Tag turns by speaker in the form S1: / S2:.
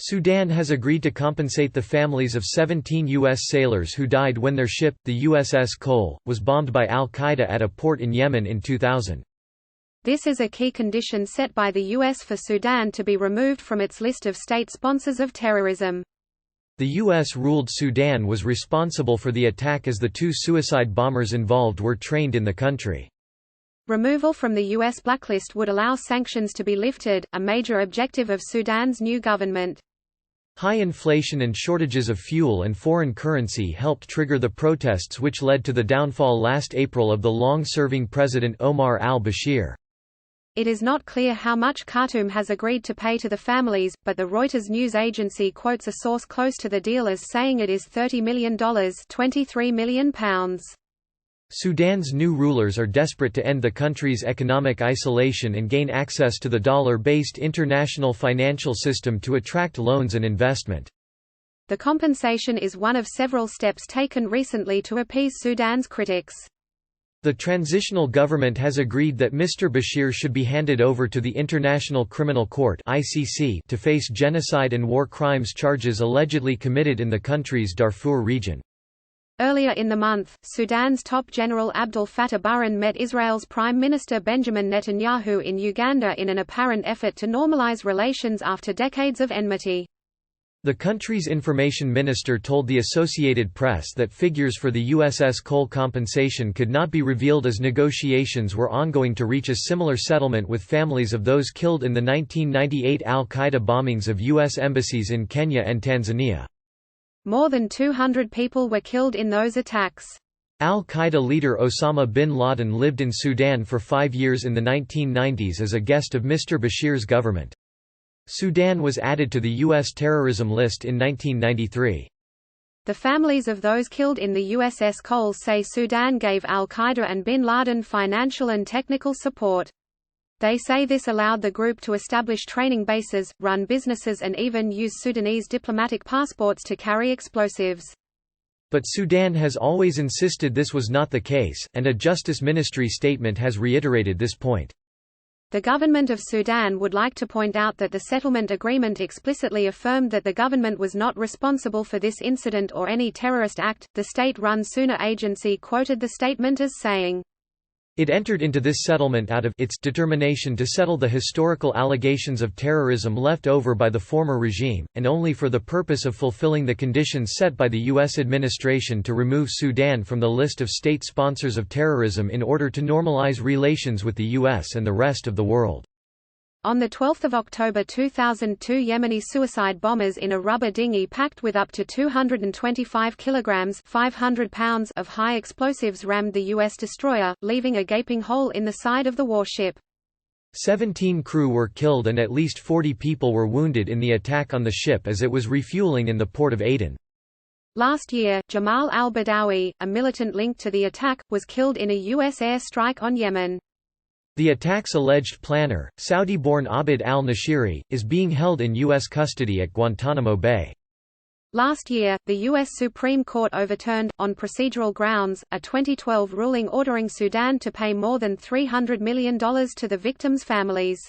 S1: Sudan has agreed to compensate the families of 17 U.S. sailors who died when their ship, the USS Cole, was bombed by al-Qaeda at a port in Yemen in 2000.
S2: This is a key condition set by the U.S. for Sudan to be removed from its list of state sponsors of terrorism.
S1: The U.S. ruled Sudan was responsible for the attack as the two suicide bombers involved were trained in the country.
S2: Removal from the U.S. blacklist would allow sanctions to be lifted, a major objective of Sudan's new government.
S1: High inflation and shortages of fuel and foreign currency helped trigger the protests which led to the downfall last April of the long-serving President Omar al-Bashir.
S2: It is not clear how much Khartoum has agreed to pay to the families, but the Reuters news agency quotes a source close to the deal as saying it is $30 million, £23 million.
S1: Sudan's new rulers are desperate to end the country's economic isolation and gain access to the dollar-based international financial system to attract loans and investment.
S2: The compensation is one of several steps taken recently to appease Sudan's critics.
S1: The transitional government has agreed that Mr. Bashir should be handed over to the International Criminal Court (ICC) to face genocide and war crimes charges allegedly committed in the country's Darfur region.
S2: Earlier in the month, Sudan's top general Abdel Fattah Burhan met Israel's Prime Minister Benjamin Netanyahu in Uganda in an apparent effort to normalize relations after decades of enmity.
S1: The country's information minister told the Associated Press that figures for the USS Cole compensation could not be revealed as negotiations were ongoing to reach a similar settlement with families of those killed in the 1998 al-Qaeda bombings of U.S. embassies in Kenya and Tanzania.
S2: More than 200 people were killed in those attacks.
S1: Al-Qaeda leader Osama bin Laden lived in Sudan for 5 years in the 1990s as a guest of Mr. Bashir's government. Sudan was added to the U.S. terrorism list in 1993.
S2: The families of those killed in the USS Cole say Sudan gave al-Qaeda and bin Laden financial and technical support. They say this allowed the group to establish training bases, run businesses and even use Sudanese diplomatic passports to carry explosives.
S1: But Sudan has always insisted this was not the case, and a Justice Ministry statement has reiterated this point.
S2: The government of Sudan would like to point out that the settlement agreement explicitly affirmed that the government was not responsible for this incident or any terrorist act. The state-run SUNA agency quoted the statement as saying, "It entered into this settlement out of its determination to settle the historical allegations of terrorism left over by the former regime, and only for the purpose of fulfilling the conditions set by the U.S. administration to remove Sudan from the list of state sponsors of terrorism in order to normalize relations with the U.S. and the rest of the world." On 12 October 2002, Yemeni suicide bombers in a rubber dinghy packed with up to 225 kilograms (500 pounds) of high explosives rammed the U.S. destroyer, leaving a gaping hole in the side of the warship. 17 crew were killed and at least 40 people were wounded in the attack on the ship as it was refueling in the port of Aden. Last year, Jamal al-Badawi, a militant linked to the attack, was killed in a U.S. airstrike on Yemen. The attack's alleged planner, Saudi-born Abd al-Nashiri, is being held in U.S. custody at Guantanamo Bay. Last year, the U.S. Supreme Court overturned, on procedural grounds, a 2012 ruling ordering Sudan to pay more than $300 million to the victims' families.